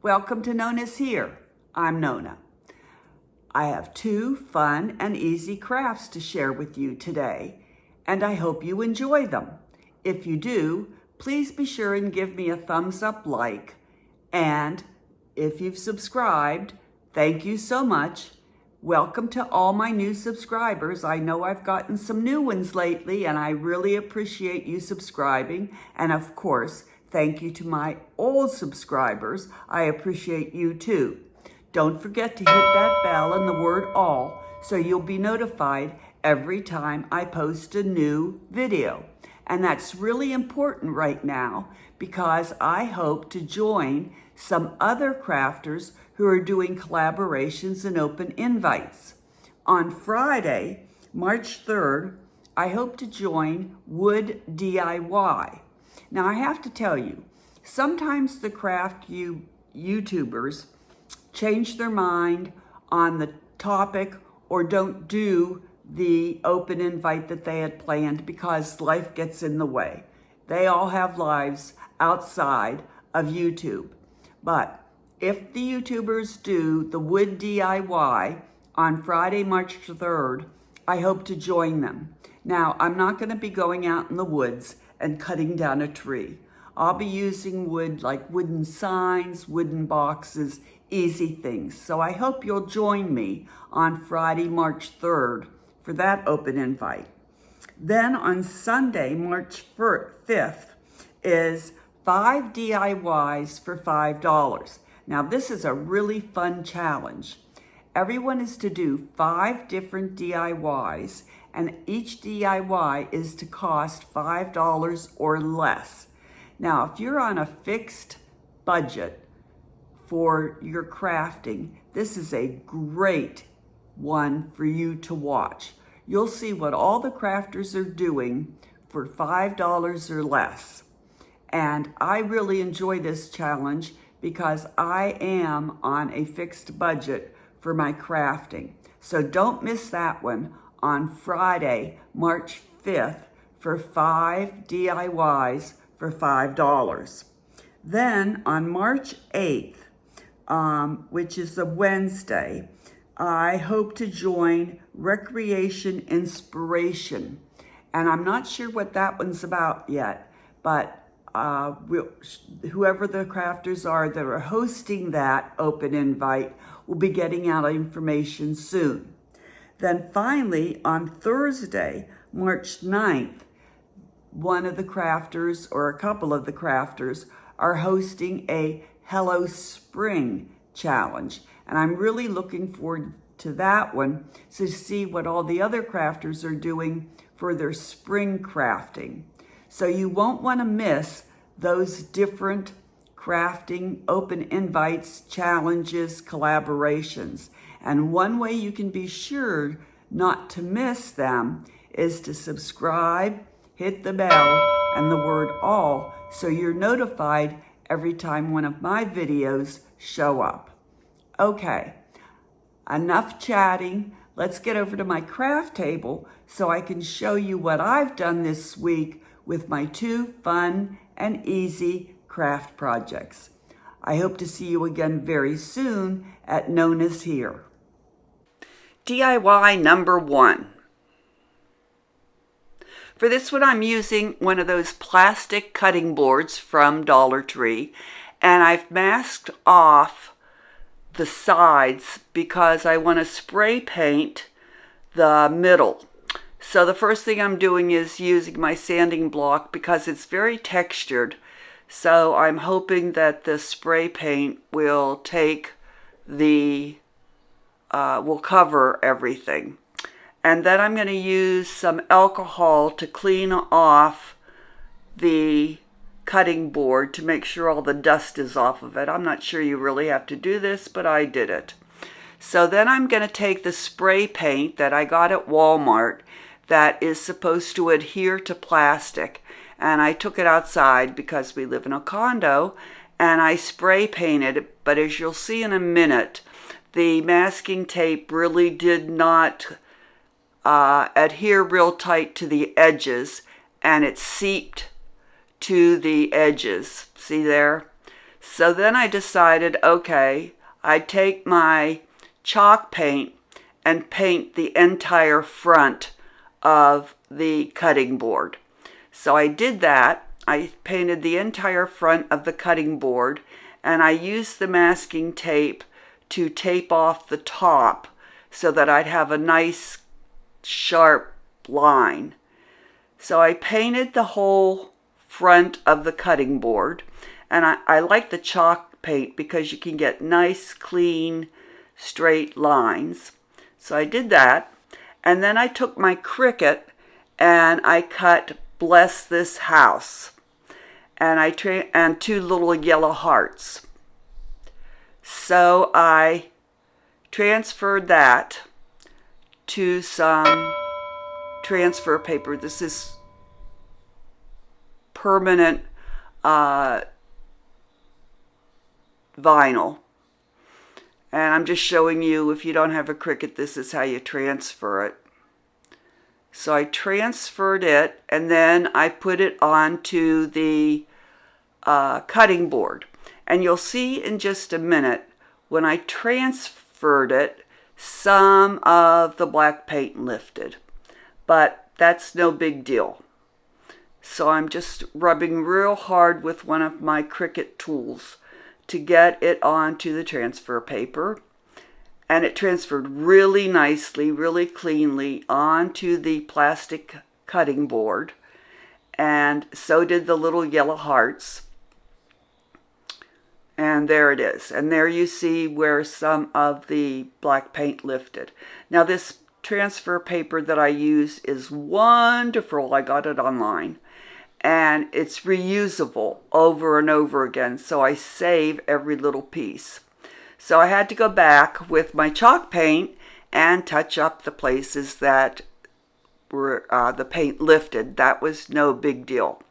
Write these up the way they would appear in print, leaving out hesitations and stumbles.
Welcome to Nona's Here. I'm Nona. I have 2 fun and easy crafts to share with you today, and I hope you enjoy them. If you do, please be sure and give me a thumbs up like, and if you've subscribed, thank you so much. Welcome to all my new subscribers. I know I've gotten some new ones lately, and I really appreciate you subscribing. And of course, thank you to my old subscribers. I appreciate you too. Don't forget to hit that bell and the word all so you'll be notified every time I post a new video. And that's really important right now because I hope to join some other crafters who are doing collaborations and open invites. On Friday, March 3rd, I hope to join Wood DIY. Now I have to tell you, sometimes the craft YouTubers change their mind on the topic or don't do the open invite that they had planned because life gets in the way. They all have lives outside of YouTube. But if the YouTubers do the Wood DIY on Friday, March 3rd, I hope to join them. Now, I'm not going to be going out in the woods and cutting down a tree. I'll be using wood like wooden signs, wooden boxes, easy things. So I hope you'll join me on Friday, March 3rd for that open invite. Then on Sunday, March 5th, is 5 DIYs for $5. Now this is a really fun challenge. Everyone is to do 5 different DIYs, and each DIY is to cost $5 or less. Now, if you're on a fixed budget for your crafting, this is a great one for you to watch. You'll see what all the crafters are doing for $5 or less. And I really enjoy this challenge because I am on a fixed budget for my crafting. So don't miss that one on Friday, March 5th for 5 DIYs for $5. Then on March 8th, which is a Wednesday, I hope to join Recreation Inspiration. And I'm not sure what that one's about yet, but whoever the crafters are that are hosting that open invite will be getting out information soon. Then finally, on Thursday, March 9th, one of the crafters or a couple of the crafters are hosting a Hello Spring challenge. And I'm really looking forward to that one to see what all the other crafters are doing for their spring crafting. So you won't want to miss those different crafting open invites, challenges, collaborations. And one way you can be sure not to miss them is to subscribe, hit the bell, and the word all so you're notified every time one of my videos show up. Okay, enough chatting. Let's get over to my craft table so I can show you what I've done this week with my 2 fun and easy craft projects. I hope to see you again very soon at Nona's Here. DIY number 1. For this one, I'm using one of those plastic cutting boards from Dollar Tree, and I've masked off the sides because I want to spray paint the middle. So the first thing I'm doing is using my sanding block because it's very textured. So I'm hoping that the spray paint will take will cover everything. And then I'm going to use some alcohol to clean off the cutting board to make sure all the dust is off of it. I'm not sure you really have to do this, but I did it. So then I'm going to take the spray paint that I got at Walmart that is supposed to adhere to plastic. And I took it outside because we live in a condo, and I spray painted it. But as you'll see in a minute, the masking tape really did not adhere real tight to the edges, and it seeped to the edges. See there? So then I decided, okay, I'd take my chalk paint and paint the entire front of the cutting board. So I did that. I painted the entire front of the cutting board, and I used the masking tape to tape off the top so that I'd have a nice sharp line. So I painted the whole front of the cutting board, and I like the chalk paint because you can get nice, clean, straight lines. So I did that, and then I took my Cricut and I cut "Bless This House," and and two little yellow hearts. So I transferred that to some transfer paper. This is permanent vinyl. And I'm just showing you, if you don't have a Cricut, this is how you transfer it. So I transferred it, and then I put it onto the cutting board. And you'll see in just a minute, when I transferred it, some of the black paint lifted. But that's no big deal. So I'm just rubbing real hard with one of my Cricut tools to get it onto the transfer paper. And it transferred really nicely, really cleanly onto the plastic cutting board. And so did the little yellow hearts. And there it is. And there you see where some of the black paint lifted. Now this transfer paper that I use is wonderful. I got it online. And it's reusable over and over again, so I save every little piece. So I had to go back with my chalk paint and touch up the places that were the paint lifted. That was no big deal.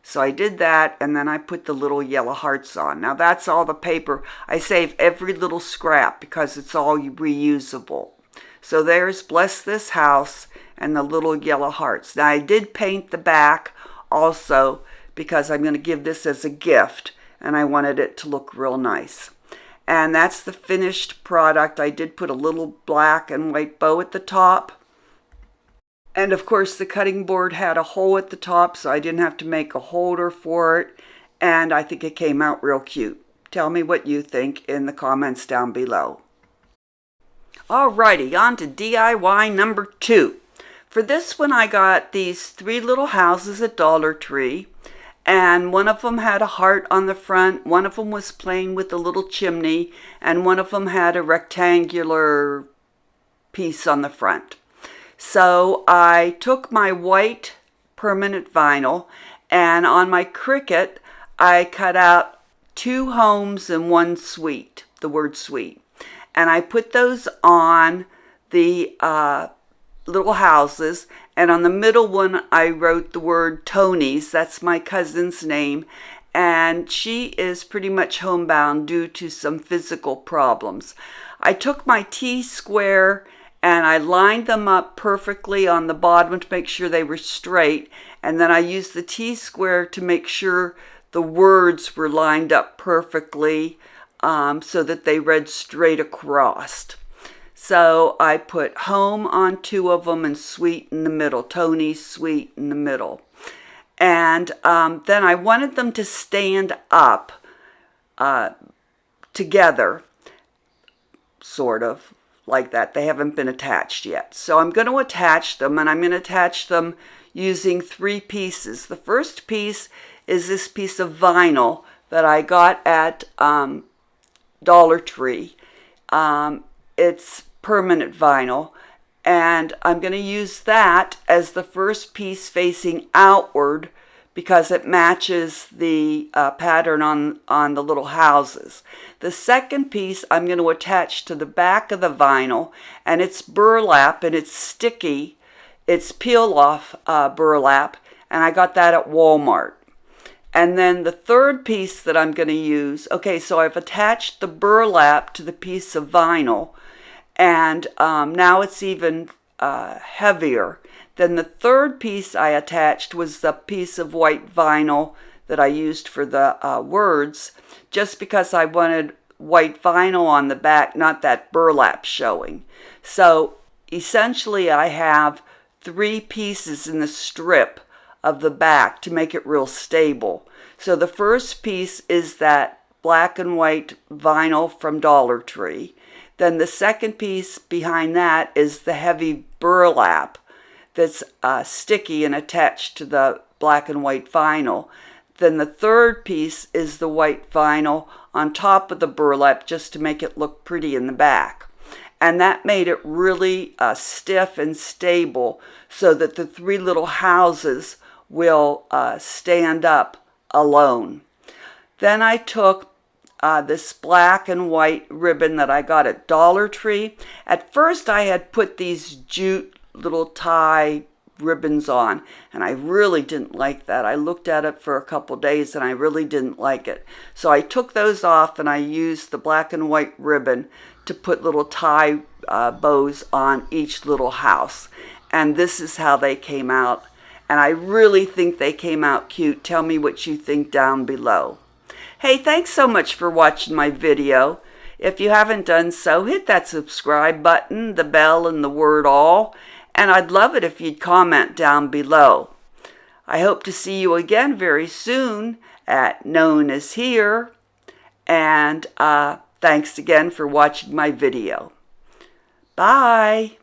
So I did that, and then I put the little yellow hearts on. Now that's all the paper. I save every little scrap because it's all reusable. So there's "Bless This House" and the little yellow hearts. Now I did paint the back also because I'm going to give this as a gift, and I wanted it to look real nice. And that's the finished product. I did put a little black and white bow at the top. And of course the cutting board had a hole at the top, so I didn't have to make a holder for it. And I think it came out real cute. Tell me what you think in the comments down below. Alrighty, on to DIY number 2. For this one, I got these 3 little houses at Dollar Tree, and one of them had a heart on the front, one of them was plain with a little chimney, and one of them had a rectangular piece on the front. So I took my white permanent vinyl, and on my Cricut, I cut out 2 homes and 1 suite, the word suite. And I put those on the little houses, and on the middle one I wrote the word Tony's. That's my cousin's name, and she is pretty much homebound due to some physical problems. I took my T-square and I lined them up perfectly on the bottom to make sure they were straight, and then I used the T-square to make sure the words were lined up perfectly so that they read straight across. So I put home on 2 of them and suite in the middle, Tony's suite in the middle. And then I wanted them to stand up together, sort of like that. They haven't been attached yet. So I'm going to attach them, and I'm going to attach them using 3 pieces. The first piece is this piece of vinyl that I got at Dollar Tree. It's permanent vinyl, and I'm going to use that as the first piece facing outward because it matches the pattern on the little houses. The second piece I'm going to attach to the back of the vinyl, and it's burlap, and it's sticky. It's peel-off burlap, and I got that at Walmart. And then the third piece that I'm going to use, okay, so I've attached the burlap to the piece of vinyl, and now it's even heavier. Then the third piece I attached was the piece of white vinyl that I used for the words, just because I wanted white vinyl on the back, not that burlap showing. So essentially I have 3 pieces in the strip of the back to make it real stable. So the first piece is that black and white vinyl from Dollar Tree. Then the second piece behind that is the heavy burlap that's sticky and attached to the black and white vinyl. Then the third piece is the white vinyl on top of the burlap, just to make it look pretty in the back. And that made it really stiff and stable, so that the 3 little houses will stand up alone. Then I took this black and white ribbon that I got at Dollar Tree. At first I had put these jute little tie ribbons on, and I really didn't like that. I looked at it for a couple days and I really didn't like it. So I took those off and I used the black and white ribbon to put little tie bows on each little house. And this is how they came out. And I really think they came out cute. Tell me what you think down below. Hey, thanks so much for watching my video. If you haven't done so, hit that subscribe button, the bell, and the word all. And I'd love it if you'd comment down below. I hope to see you again very soon at Nona's Here. And thanks again for watching my video. Bye.